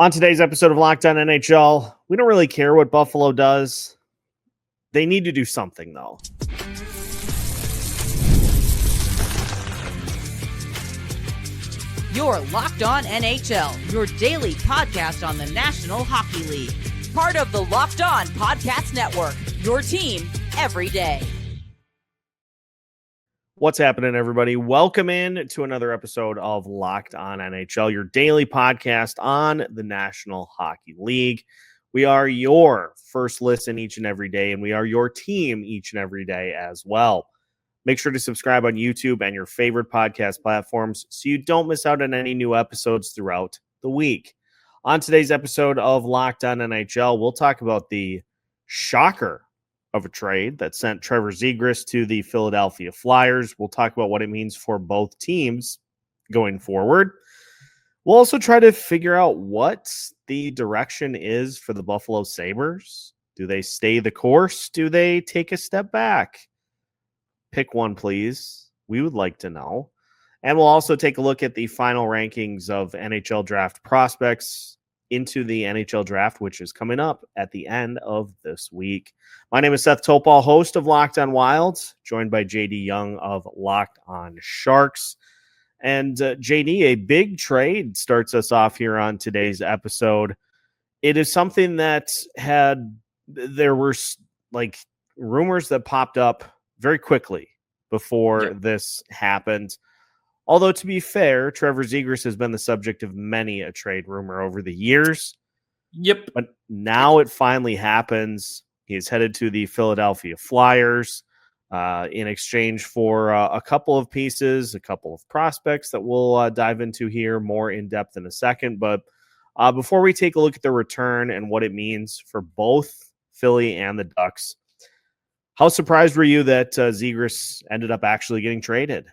On today's episode of Locked On NHL, we don't really care what Buffalo does. They need to do something, though. You're Locked On NHL, your daily podcast on the National Hockey League. Part of the Locked On Podcast Network, your team every day. What's happening, everybody? Welcome in to another episode of Locked On NHL, your daily podcast on the National Hockey League. We are your first listen each and every day, and we are your team each and every day as well. Make sure to subscribe on YouTube and your favorite podcast platforms so you don't miss out on any new episodes throughout the week. On today's episode of Locked On NHL, we'll talk about the shocker of a trade that sent Trevor Zegras to the Philadelphia Flyers. We'll talk about what it means for both teams going forward. We'll also try to figure out what the direction is for the Buffalo Sabres. Do they stay the course? Do they take a step back? Pick one, please. We would like to know. And we'll also take a look at the final rankings of NHL draft prospects into the NHL draft, which is coming up at the end of this week. My name is Seth Topal, host of Locked On Wild, joined by JD Young of Locked On Sharks. And JD, a big trade starts us off here on today's episode. It is something that there were like rumors that popped up very quickly before this happened. Although, to be fair, Trevor Zegras has been the subject of many a trade rumor over the years. Yep. But now it finally happens. He is headed to the Philadelphia Flyers in exchange for a couple of pieces, a couple of prospects that we'll dive into here more in depth in a second. But before we take a look at the return and what it means for both Philly and the Ducks, how surprised were you that Zegras ended up actually getting traded?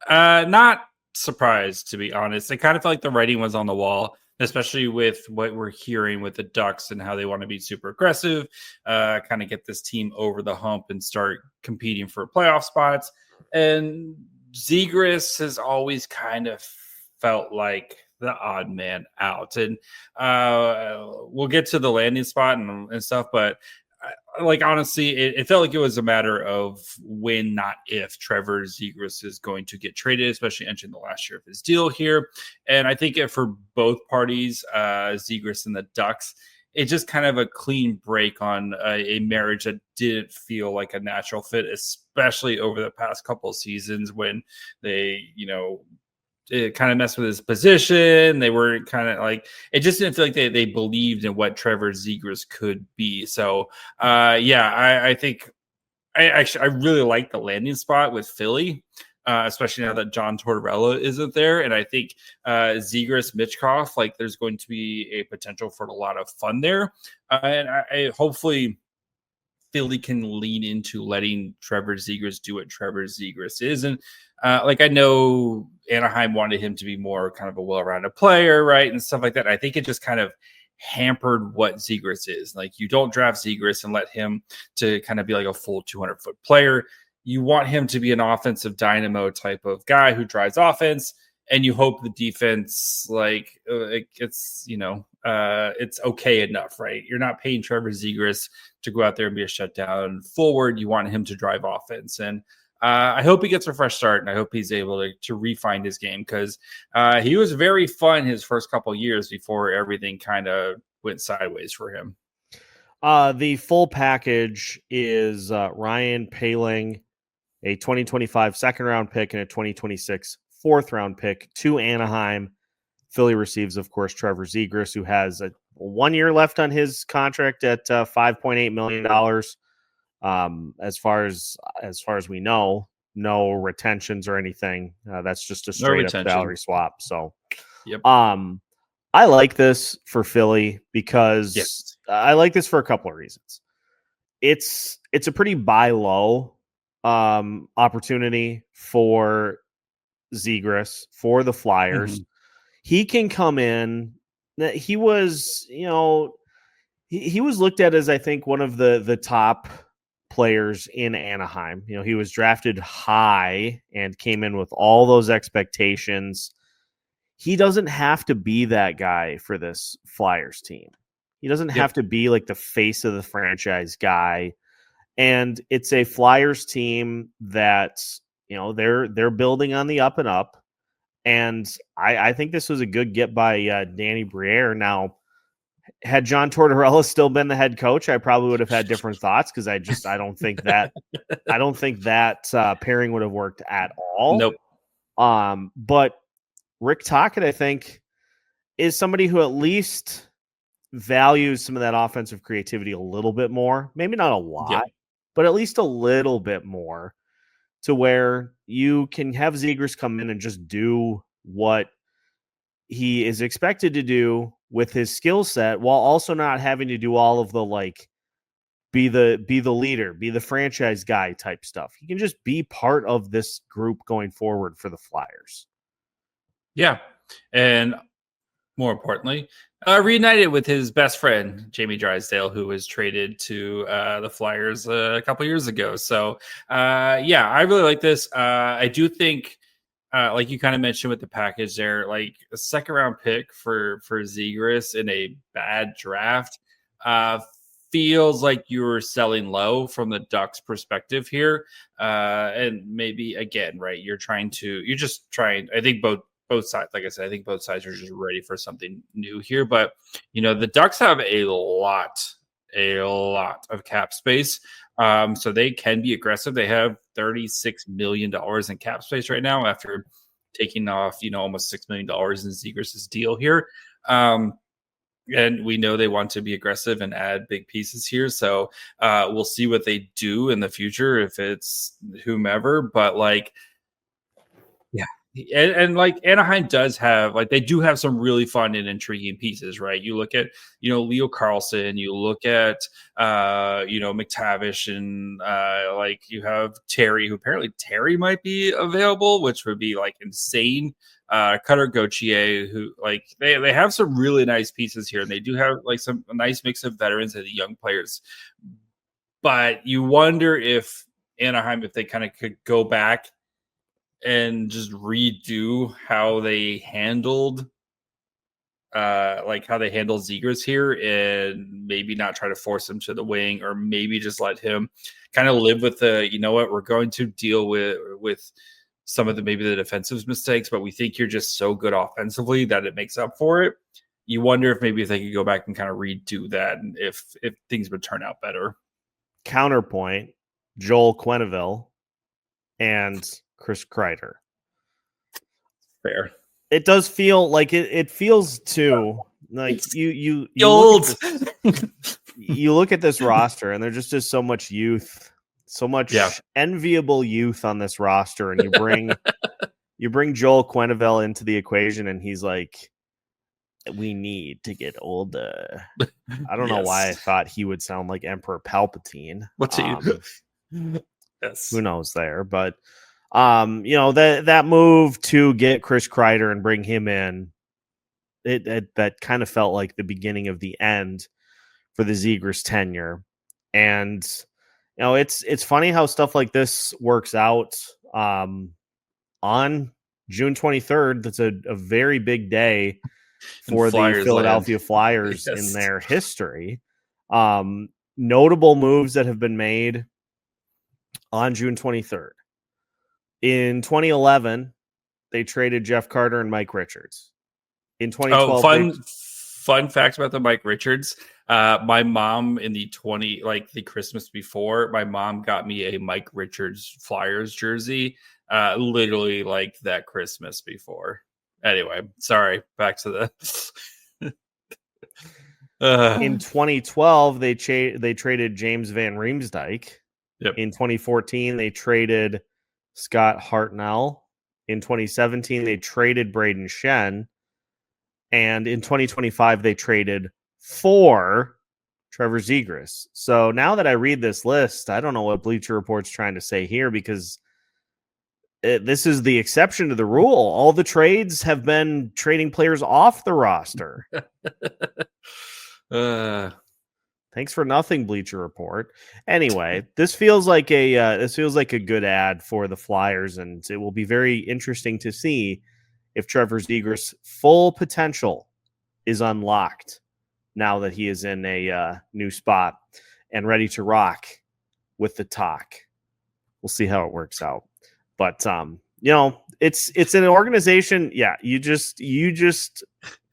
Not surprised, to be honest. I kind of felt like the writing was on the wall, especially with what we're hearing with the Ducks and how they want to be super aggressive, kind of get this team over the hump and start competing for playoff spots. And Zegras has always kind of felt like the odd man out. And we'll get to the landing spot and stuff, but honestly, it felt like it was a matter of when, not if, Trevor Zegras is going to get traded, especially entering the last year of his deal here. And I think for both parties, Zegras and the Ducks, it's just kind of a clean break on a marriage that didn't feel like a natural fit, especially over the past couple of seasons when they, it kind of messed with his position. They were kind of like, it just didn't feel like they believed in what Trevor Zegras could be. So, I think I really like the landing spot with Philly, especially now that John Tortorella isn't there. And I think Zegras, Mitchkov, there's going to be a potential for a lot of fun there. And I hopefully Philly can lean into letting Trevor Zegras do what Trevor Zegras is. And I know Anaheim wanted him to be more kind of a well-rounded player, right? And stuff like that. I think it just kind of hampered what Zegras is. You don't draft Zegras and let him to kind of be like a full 200-foot player. You want him to be an offensive dynamo type of guy who drives offense, and you hope the defense, it's okay enough, right? You're not paying Trevor Zegras to go out there and be a shutdown forward. You want him to drive offense. And I hope he gets a fresh start, and I hope he's able to refine his game, because he was very fun his first couple of years before everything kind of went sideways for him. The full package is Ryan Poehling, a 2025 second-round pick, and a 2026 fourth-round pick to Anaheim. Philly receives, of course, Trevor Zegras, who has 1 year left on his contract at $5.8 million. As far as we know, no retentions or anything. That's just a straight up salary swap. So, yep. I like this for Philly because I like this for a couple of reasons. It's a pretty buy low opportunity for Zegras, for the Flyers. Mm-hmm. He can come in. He was, he was looked at as, I think, one of the top players in Anaheim. He was drafted high and came in with all those expectations. he doesn't have to be that guy for this Flyers team. He doesn't have to be like the face of the franchise guy. And it's a Flyers team that, they're building on the up and up. And I think this was a good get by Danny Briere. Now, had John Tortorella still been the head coach, I probably would have had different thoughts because I don't think that pairing would have worked at all. Nope. But Rick Tocchet, I think, is somebody who at least values some of that offensive creativity a little bit more. Maybe not a lot, but at least a little bit more, to where you can have Zegras come in and just do what he is expected to do with his skill set, while also not having to do all of the be the leader, be the franchise guy type stuff. He can just be part of this group going forward for the Flyers. Yeah. And more importantly, reunited with his best friend, Jamie Drysdale, who was traded to the Flyers a couple years ago. So, I really like this. I do think, like you kind of mentioned with the package there, like a second round pick for Zegras in a bad draft feels like you were selling low from the Ducks perspective here. And maybe again, right, you're just trying, I think both sides, like I said, I think both sides are just ready for something new here. But, the Ducks have a lot of cap space. So they can be aggressive. They have $36 million in cap space right now after taking off, almost $6 million in Zegras' deal here. And we know they want to be aggressive and add big pieces here. So we'll see what they do in the future, if it's whomever. But and like Anaheim does have, they do have some really fun and intriguing pieces, right? You look at, Leo Carlson, you look at, McTavish, and you have Terry, who apparently Terry might be available, which would be insane. Cutter Gauthier, who they have some really nice pieces here, and they do have some a nice mix of veterans and young players. But you wonder if Anaheim, if they kind of could go back and just redo how they handled Zegras here, and maybe not try to force him to the wing, or maybe just let him kind of live with we're going to deal with some of the defensive mistakes, but we think you're just so good offensively that it makes up for it. You wonder if they could go back and kind of redo that, and if things would turn out better. Counterpoint, Joel Quenneville and Chris Kreider. Fair. It does feel like it feels too like you old. You look at this roster, and there just is so much youth, so much enviable youth on this roster, and you bring Joel Quenneville into the equation, and he's like, we need to get older. I don't know why I thought he would sound like Emperor Palpatine. What's yes. Who knows there, but that move to get Chris Kreider and bring him in, that kind of felt like the beginning of the end for the Zegras tenure. And it's funny how stuff like this works out. On June 23rd, that's a very big day for the Philadelphia Flyers in their history. Notable moves that have been made on June 23rd. In 2011, they traded Jeff Carter and Mike Richards. In 2012, fun facts about the Mike Richards. My mom in the Christmas before, my mom got me a Mike Richards Flyers jersey, literally that Christmas before. Anyway, sorry. Back to the. In 2012, they traded James Van Riemsdyk. Yep. In 2014, they traded Scott Hartnell. In 2017, they traded Braden Shen. And in 2025, they traded for Trevor Zegras. So now that I read this list, I don't know what Bleacher Report's trying to say here, because this is the exception to the rule. All the trades have been trading players off the roster. Thanks for nothing, Bleacher Report. Anyway, this feels like a good ad for the Flyers, and it will be very interesting to see if Trevor Zegras' full potential is unlocked now that he is in a new spot and ready to rock with the talk. We'll see how it works out. But it's an organization. Yeah, you just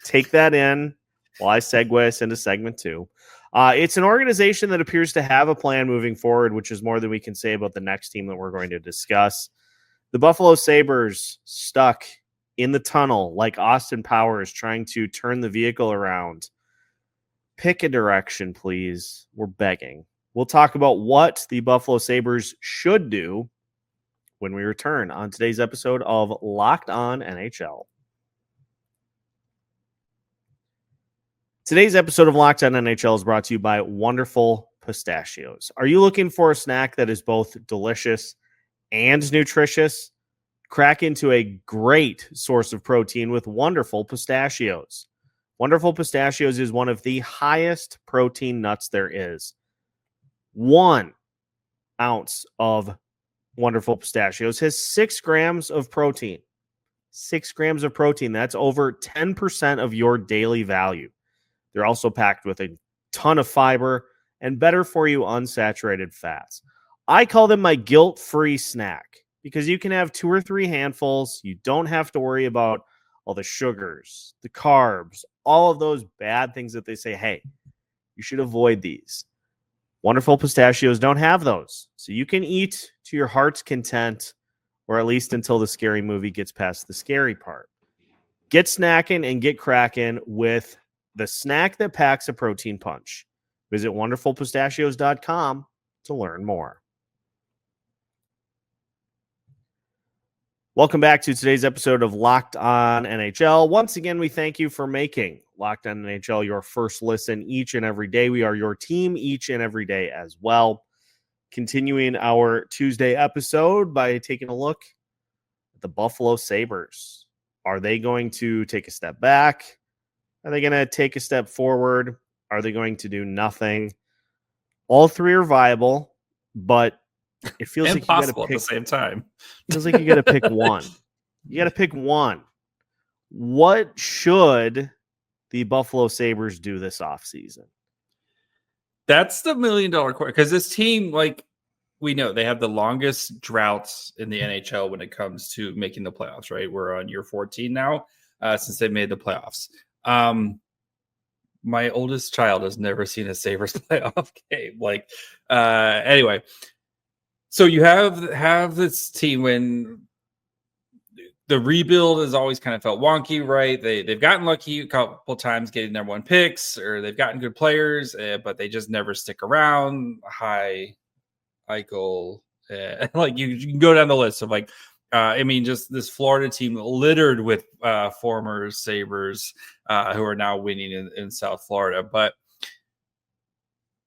take that in while I segue us into segment 2. It's an organization that appears to have a plan moving forward, which is more than we can say about the next team that we're going to discuss. The Buffalo Sabres stuck in the tunnel like Austin Powers trying to turn the vehicle around. Pick a direction, please. We're begging. We'll talk about what the Buffalo Sabres should do when we return on today's episode of Locked On NHL. Today's episode of Locked On NHL is brought to you by Wonderful Pistachios. Are you looking for a snack that is both delicious and nutritious? Crack into a great source of protein with Wonderful Pistachios. Wonderful Pistachios is one of the highest protein nuts there is. 1 ounce of Wonderful Pistachios has 6 grams of protein. 6 grams of protein. That's over 10% of your daily value. They're also packed with a ton of fiber and better for you unsaturated fats. I call them my guilt-free snack because you can have 2 or 3 handfuls. You don't have to worry about all the sugars, the carbs, all of those bad things that they say, hey, you should avoid these. Wonderful Pistachios don't have those. So you can eat to your heart's content, or at least until the scary movie gets past the scary part. Get snacking and get cracking with the snack that packs a protein punch. Visit wonderfulpistachios.com to learn more. Welcome back to today's episode of Locked On NHL. Once again, we thank you for making Locked On NHL your first listen each and every day. We are your team each and every day as well. Continuing our Tuesday episode by taking a look at the Buffalo Sabres. Are they going to take a step back? Are they going to take a step forward? Are they going to do nothing? All 3 are viable, but it feels like you got to pick at the same time. Feels like you got to pick one. You got to pick one. What should the Buffalo Sabres do this offseason? That's the $1 million question. Because this team, like we know, they have the longest droughts in the NHL when it comes to making the playoffs, right? We're on year 14 now since they made the playoffs. My oldest child has never seen a Sabres playoff game. Anyway, so you have this team when the rebuild has always kind of felt wonky, right? They've gotten lucky a couple times getting number 1 picks, or they've gotten good players, but they just never stick around. Hi, Eichel, you can go down the list of just this Florida team littered with former Sabres who are now winning in South Florida. But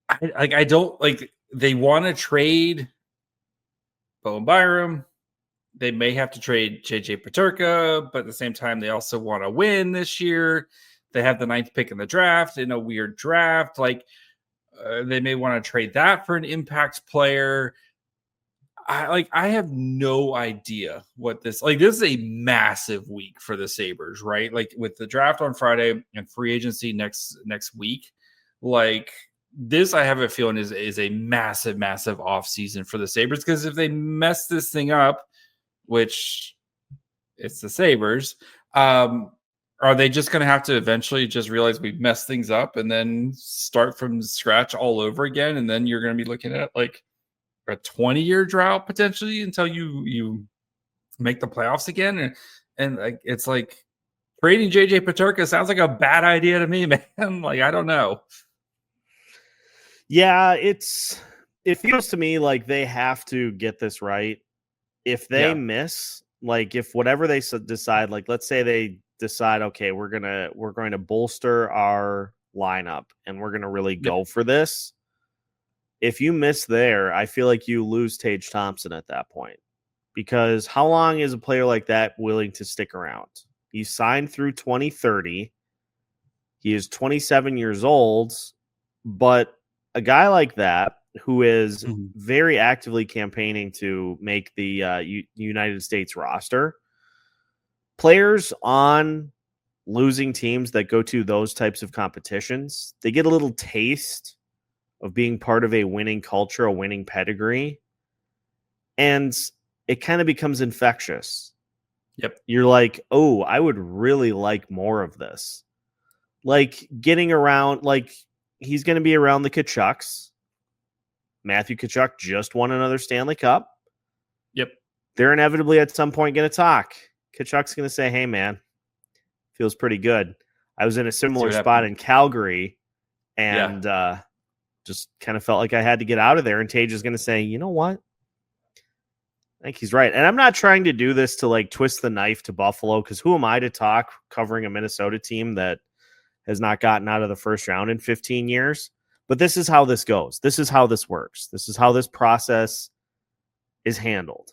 I don't like. They want to trade Bowen Byram. They may have to trade JJ Peterka, but at the same time, they also want to win this year. They have the 9th pick in the draft in a weird draft. They may want to trade that for an impact player. I have no idea what this is a massive week for the Sabres, right? With the draft on Friday and free agency next week, this I have a feeling is a massive, massive offseason for the Sabres, because if they mess this thing up, which it's the Sabres, are they just going to have to eventually just realize we messed things up and then start from scratch all over again? And then you're going to be looking at a 20-year drought potentially until you make the playoffs again. And it's like trading JJ Peterka sounds like a bad idea to me, man. I don't know. Yeah, it feels to me like they have to get this right. If they miss, if whatever they decide, let's say they decide, okay, we're going to bolster our lineup and we're going to really go for this. If you miss there, I feel like you lose Tage Thompson at that point, because how long is a player like that willing to stick around? He's signed through 2030. He is 27 years old, but a guy like that who is very actively campaigning to make the United States roster, players on losing teams that go to those types of competitions, they get a little taste of being part of a winning culture, a winning pedigree, and it kind of becomes infectious. Yep. You're like, oh, I would really like more of this. Like getting around, like he's going to be around the Tkachuks. Matthew Tkachuk just won another Stanley Cup. Yep. They're inevitably at some point going to talk. Tkachuk's going to say, hey, man, feels pretty good. I was in a similar spot in Calgary and just kind of felt like I had to get out of there. And Tage is going to say, you know what? I think he's right. And I'm not trying to do this to like twist the knife to Buffalo, because who am I to talk covering a Minnesota team that has not gotten out of the first round in 15 years? But this is how this goes. This is how this works. This is how this process is handled.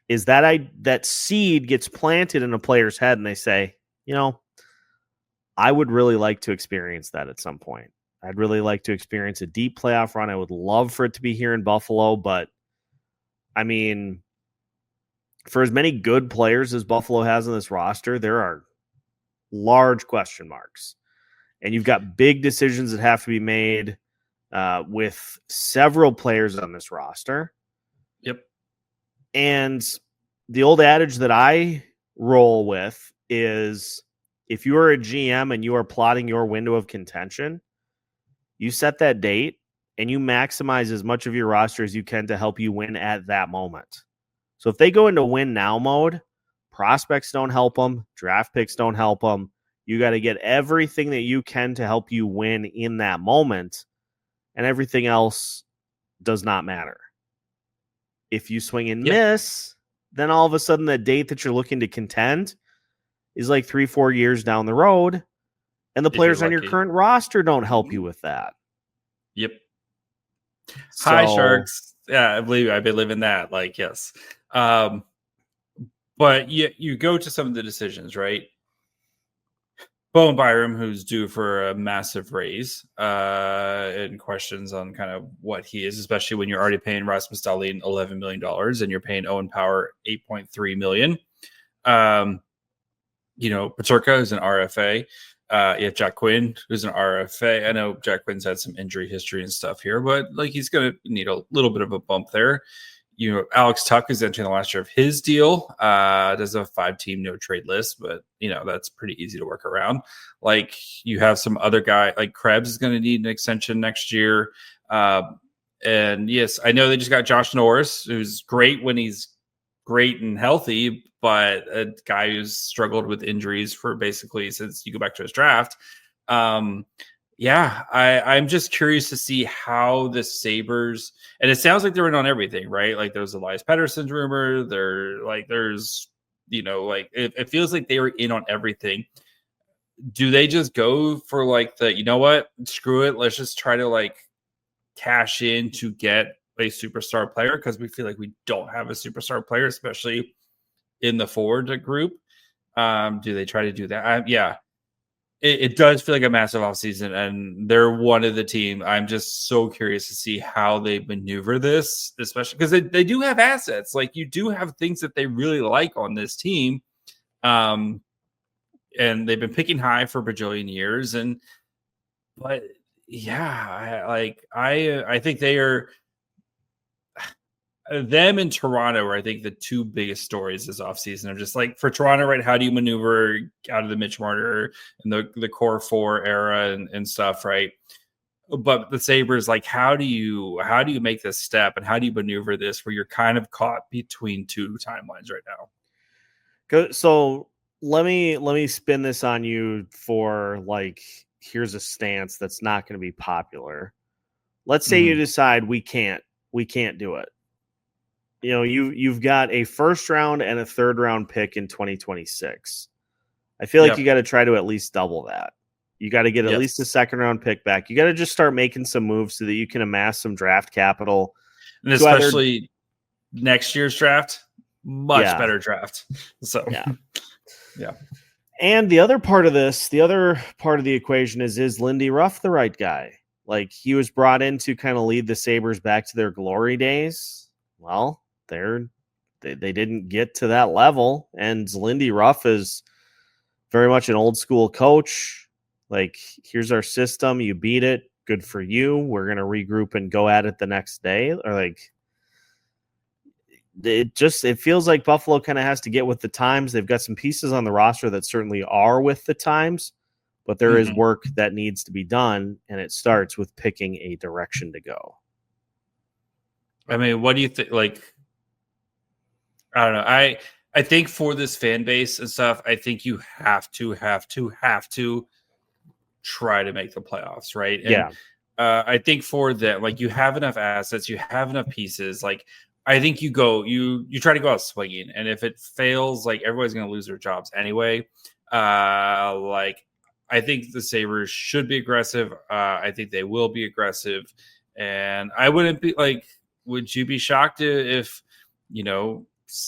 Is that that seed gets planted in a player's head and they say, you know, I would really like to experience that at some point. I'd really like to experience a deep playoff run. I would love for it to be here in Buffalo, but I mean, for as many good players as Buffalo has on this roster, there are large question marks. And you've got big decisions that have to be made with several players on this roster. Yep. And the old adage that I roll with is if you are a GM and you are plotting your window of contention, you set that date and you maximize as much of your roster as you can to help you win at that moment. So if they go into win now mode, prospects don't help them, draft picks don't help them. You got to get everything that you can to help you win in that moment, and everything else does not matter. If you swing and miss, then all of a sudden the date that you're looking to contend is like 3-4 years down the road, and the players on your current roster don't help you with that. Yep. Hi, Sharks. Yeah, I've been living that. Like, yes. But you go to some of the decisions, right? Bowen Byram, who's due for a massive raise, and questions on kind of what he is, especially when you're already paying Rasmus Dahlin $11 million and you're paying Owen Power $8.3 million. Paterka is an RFA. You have Jack Quinn, who's an RFA. I know Jack Quinn's had some injury history and stuff here, but like he's going to need a little bit of a bump there. Alex Tuck is entering the last year of his deal. There's a 5-team no trade list, but that's pretty easy to work around. Like you have some other guy like Krebs is going to need an extension next year. And yes, I know they just got Josh Norris, who's great when he's great and healthy, but a guy who's struggled with injuries for basically since you go back to his draft. I'm just curious to see how the Sabres, and it sounds like they're in on everything, right? Like there's Elias Pettersson's rumor. It feels like they were in on everything. Do they just go for like screw it, let's just try to like cash in to get a superstar player, because we feel like we don't have a superstar player, especially in the forward group. Do they try to do that? It does feel like a massive offseason, and they're one of the team. I'm just so curious to see how they maneuver this, especially because they do have assets. Like you do have things that they really like on this team. And they've been picking high for a bajillion years. I think they are them in Toronto are, I think, the two biggest stories this offseason of just like for Toronto, right? How do you maneuver out of the Mitch Marner and the core four era and stuff, right? But the Sabres, like, how do you make this step and how do you maneuver this where you're kind of caught between two timelines right now? So let me spin this on you for like, here's a stance that's not going to be popular. Let's say you decide we can't do it. You've got a first round and a third round pick in 2026. I feel like you got to try to at least double that. You got to get at least a second round pick back. You got to just start making some moves so that you can amass some draft capital. And especially next year's draft, much better draft. So, yeah. And the other part of the equation is Lindy Ruff the right guy? Like he was brought in to kind of lead the Sabres back to their glory days. Well, they didn't get to that level, and Lindy Ruff is very much an old school coach. Like, here's our system. You beat it. Good for you. We're going to regroup and go at it the next day. Or like, it feels like Buffalo kind of has to get with the times. They've got some pieces on the roster that certainly are with the times, but there is work that needs to be done, and it starts with picking a direction to go. I mean, what do you think? Like, I don't know. I think for this fan base and stuff, I think you have to try to make the playoffs, right? And, yeah. I think for that, like, you have enough assets, you have enough pieces. Like, I think you try to go out swinging, and if it fails, like, everybody's going to lose their jobs anyway. Like, I think the Sabres should be aggressive. I think they will be aggressive, and I wouldn't be like, would you be shocked if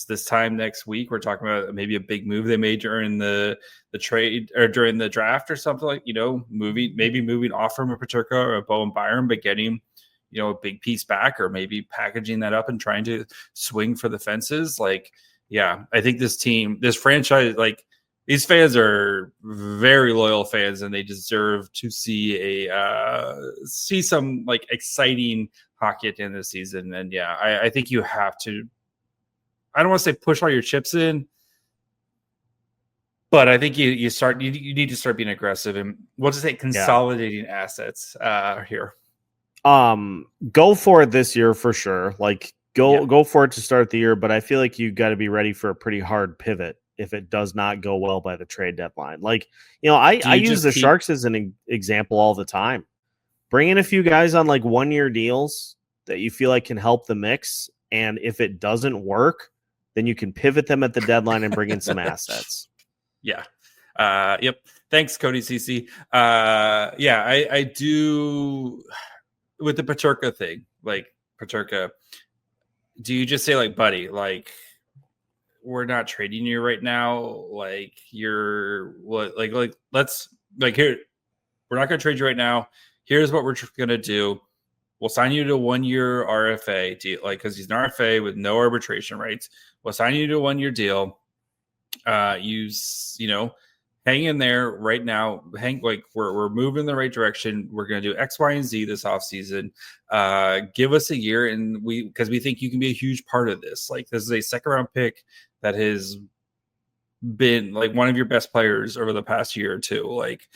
this time next week we're talking about maybe a big move they made during the trade or during the draft or something, like, moving off from a Peterka or a Bowen Byram, but getting a big piece back, or maybe packaging that up and trying to swing for the fences. Like, yeah, I think this franchise, like, these fans are very loyal fans, and they deserve to see some like exciting hockey at the end of the season. And yeah, I think you have to, I don't want to say push all your chips in, but I think you need to start being aggressive, and we'll just say consolidating assets here. Go for it this year for sure. Like, go for it to start the year, but I feel like you got to be ready for a pretty hard pivot if it does not go well by the trade deadline. Like, I use the Sharks as an example all the time. Bring in a few guys on like 1-year deals that you feel like can help the mix, and if it doesn't work, then you can pivot them at the deadline and bring in some assets. Yeah. Yep. Thanks, Cody CC. I do. With the Peterka thing, like, Peterka, do you just say, like, buddy, like, we're not trading you right now? Like, you're what? Like, let's, like, here, we're not going to trade you right now. Here's what we're going to do. We'll sign you to a 1-year RFA deal, like, because he's an RFA with no arbitration rights. We'll sign you to a 1-year deal. Hang in there right now. We're moving in the right direction. We're going to do X, Y, and Z this offseason. Give us a year, and because we think you can be a huge part of this. Like, this is a second-round pick that has been like one of your best players over the past year or two. Like,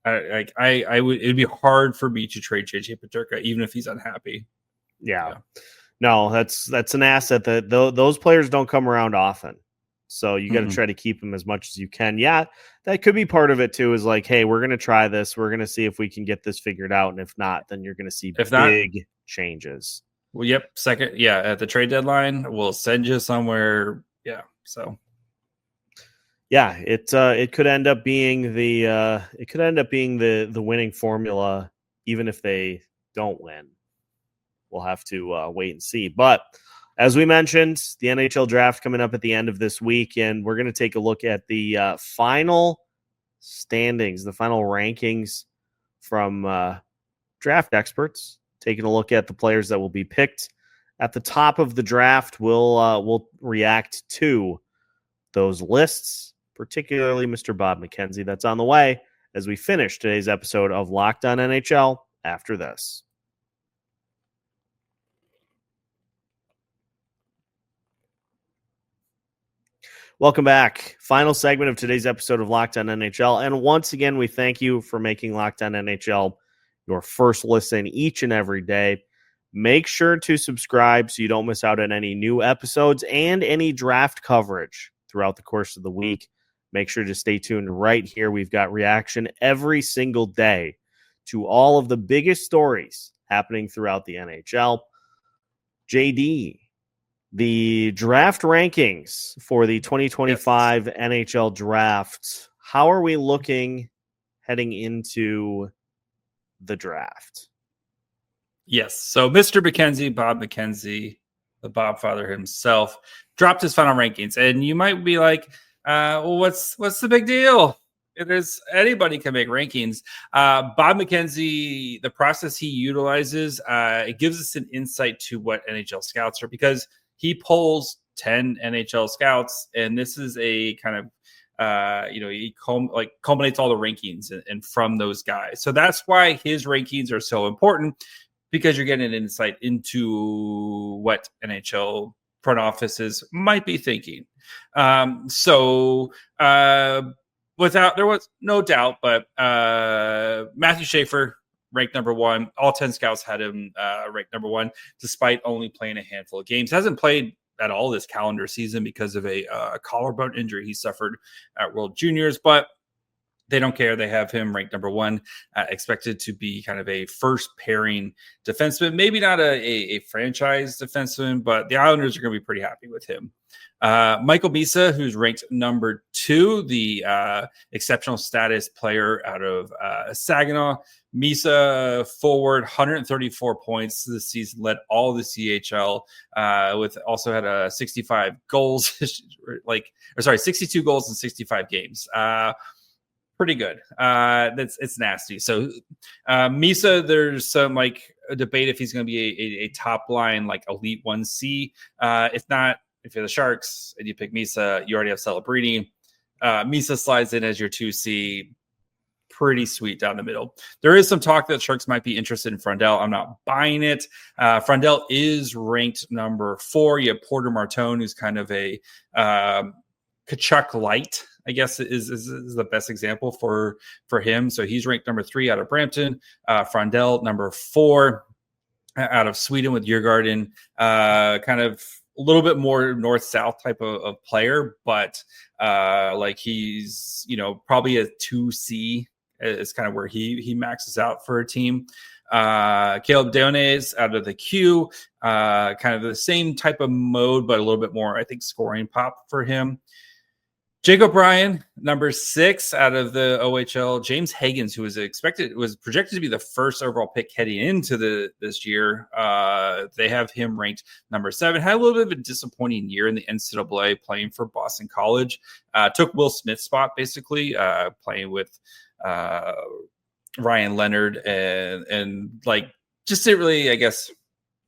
it'd be hard for me to trade JJ Peterka, even if he's unhappy. Yeah. No, that's an asset that those players don't come around often. So you got to try to keep them as much as you can. Yeah, that could be part of it too, is like, hey, we're going to try this. We're going to see if we can get this figured out. And if not, then you're going to see big changes. Well, yep. Second. Yeah. At the trade deadline, we'll send you somewhere. Yeah. So. Yeah, it could end up being the winning formula, even if they don't win. We'll have to wait and see. But as we mentioned, the NHL draft coming up at the end of this week, and we're going to take a look at the final standings, the final rankings from draft experts, taking a look at the players that will be picked at the top of the draft. We'll react to those lists, particularly Mr. Bob McKenzie. That's on the way as we finish today's episode of Locked On NHL after this. Welcome back. Final segment of today's episode of Locked On NHL. And once again, we thank you for making Locked On NHL your first listen each and every day. Make sure to subscribe so you don't miss out on any new episodes and any draft coverage throughout the course of the week. Make sure to stay tuned right here. We've got reaction every single day to all of the biggest stories happening throughout the NHL. JD, the draft rankings for the 2025 NHL draft. How are we looking heading into the draft? Yes. So Mr. McKenzie, Bob McKenzie, the Bob father himself, dropped his final rankings. And you might be like, well, what's the big deal? Anybody can make rankings. Bob McKenzie, the process he utilizes, it gives us an insight to what NHL scouts are, because he polls 10 NHL scouts, and this is a kind of He culminates all the rankings and from those guys. So that's why his rankings are so important, because you're getting an insight into what NHL front offices might be thinking. There was no doubt, but Matthew Schaefer ranked number one. All 10 scouts had him ranked number one, despite only playing a handful of games. Hasn't played at all this calendar season because of a collarbone injury he suffered at World Juniors, but they don't care. They have him ranked number one, expected to be kind of a first pairing defenseman, maybe not a franchise defenseman, but the Islanders are going to be pretty happy with him. Michael Misa, who's ranked number two, the exceptional status player out of Saginaw. Misa forward, 134 points this season, led all the CHL, with also had 65 goals, 62 goals in 65 games. Pretty good. It's nasty. So Misa, there's some a debate if he's going to be a top line elite 1C. If you're the Sharks and you pick Misa, you already have Celebrini. Misa slides in as your 2C. Pretty sweet down the middle. There is some talk that Sharks might be interested in Frundell. I'm not buying it. Frundell is ranked number 4. You have Porter Martone, who's kind of a Kachuk light, I guess is the best example for him. So he's ranked number 3 out of Brampton. Frundell number 4 out of Sweden with Djurgården. Kind of a little bit more north-south type of player, but he's probably a 2C is kind of where he maxes out for a team. Caleb Dionnes out of the Q, kind of the same type of mode, but a little bit more, I think, scoring pop for him. Jake O'Brien, number 6 out of the OHL. James Higgins, who was projected to be the first overall pick heading into this year. They have him ranked number 7. Had a little bit of a disappointing year in the NCAA playing for Boston College. Took Will Smith's spot, basically, playing with Ryan Leonard and just didn't really, I guess,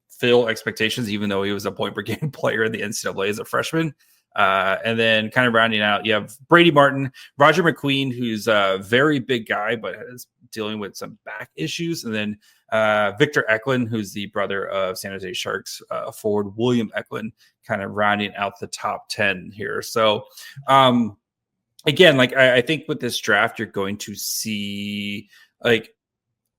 fill expectations, even though he was a point per game player in the NCAA as a freshman. And then kind of rounding out, you have Brady Martin, Roger McQueen, who's a very big guy, but is dealing with some back issues. And then Victor Eklund, who's the brother of San Jose Sharks forward William Eklund, kind of rounding out the top 10 here. So, again, I think with this draft, you're going to see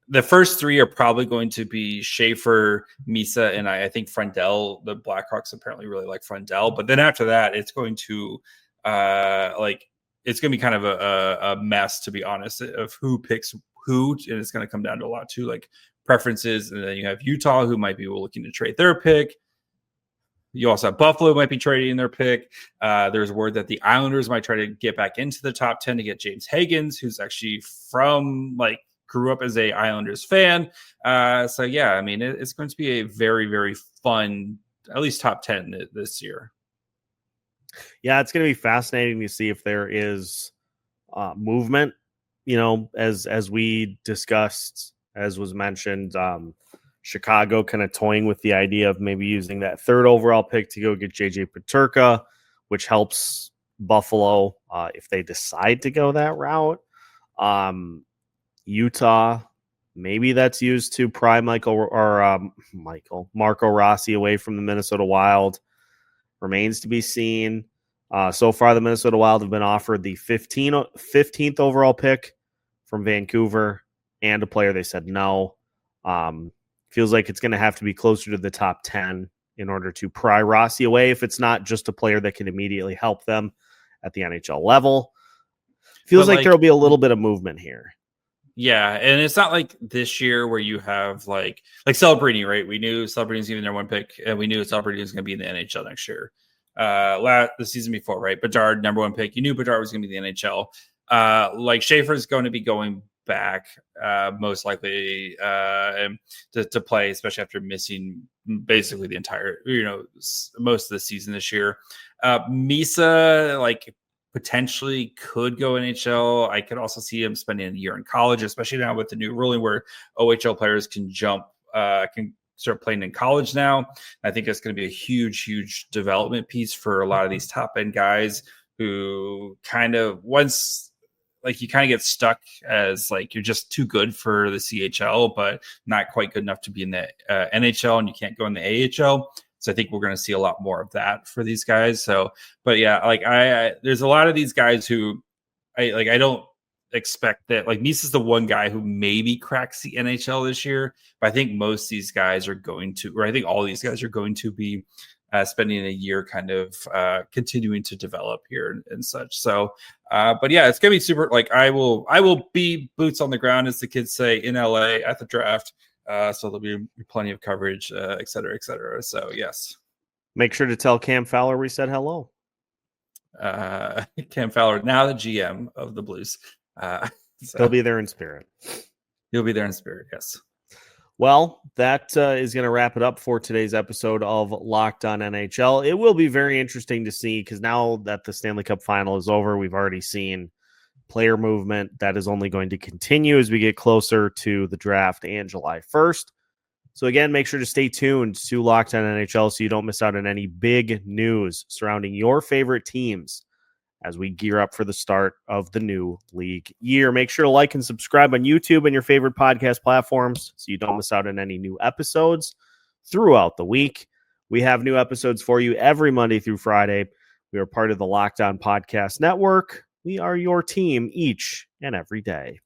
the first 3 are probably going to be Schaefer, Misa, and I think Frundell. The Blackhawks apparently really like Frundell, but then after that, it's going to it's going to be kind of a mess, to be honest, of who picks who, and it's going to come down to a lot too, preferences. And then you have Utah, who might be looking to trade their pick. You also have Buffalo might be trading their pick. There's word that the Islanders might try to get back into the top 10 to get James Higgins, who's actually from grew up as a Islanders fan. So yeah, I mean, it's going to be a very, very fun, at least top 10 this year. Yeah, it's going to be fascinating to see if there is movement, as we discussed, as was mentioned, Chicago kind of toying with the idea of maybe using that 3rd overall pick to go get JJ Peterka, which helps Buffalo if they decide to go that route. Utah, maybe that's used to pry Marco Rossi away from the Minnesota Wild. Remains to be seen. So far, the Minnesota Wild have been offered the 15th overall pick from Vancouver and a player they said no. Feels like it's going to have to be closer to the top 10 in order to pry Rossi away if it's not just a player that can immediately help them at the NHL level. Feels like there will be a little bit of movement here. Yeah, and it's not like this year where you have Celebrini, right? We knew Celebrini's even their 1 pick, and we knew Celebrini was going to be in the NHL next year. The season before, right? Bedard, number 1 pick. You knew Bedard was going to be in the NHL. Schaefer's going to be going back, most likely, to play, especially after missing basically the entire, most of the season this year. Misa, potentially could go NHL. I could also see him spending a year in college, especially now with the new ruling where OHL players can can start playing in college now. I think it's going to be a huge, huge development piece for a lot of these top end guys who kind of once like you kind of get stuck as like you're just too good for the CHL, but not quite good enough to be in the NHL, and you can't go in the AHL. So I think we're going to see a lot more of that for these guys. So, but yeah, like I there's a lot of these guys who I don't expect that. Like Mies is the one guy who maybe cracks the NHL this year, but I think most of these guys are going to, or I think all these guys are going to be spending a year kind of continuing to develop here and such. So, but yeah, it's gonna be super. Like I will be boots on the ground, as the kids say, in LA at the draft. So there'll be plenty of coverage, et cetera, et cetera. So yes, make sure to tell Cam Fowler we said hello. Cam Fowler, now the GM of the Blues. So he'll be there in spirit. He'll be there in spirit. Yes. Well, that is going to wrap it up for today's episode of Locked On NHL. It will be very interesting to see, because now that the Stanley Cup final is over, we've already seen player movement that is only going to continue as we get closer to the draft and July 1st. So again, make sure to stay tuned to Locked On NHL so you don't miss out on any big news surrounding your favorite teams as we gear up for the start of the new league year. Make sure to like and subscribe on YouTube and your favorite podcast platforms so you don't miss out on any new episodes throughout the week. We have new episodes for you every Monday through Friday. We are part of the Locked On Podcast Network. We are your team each and every day.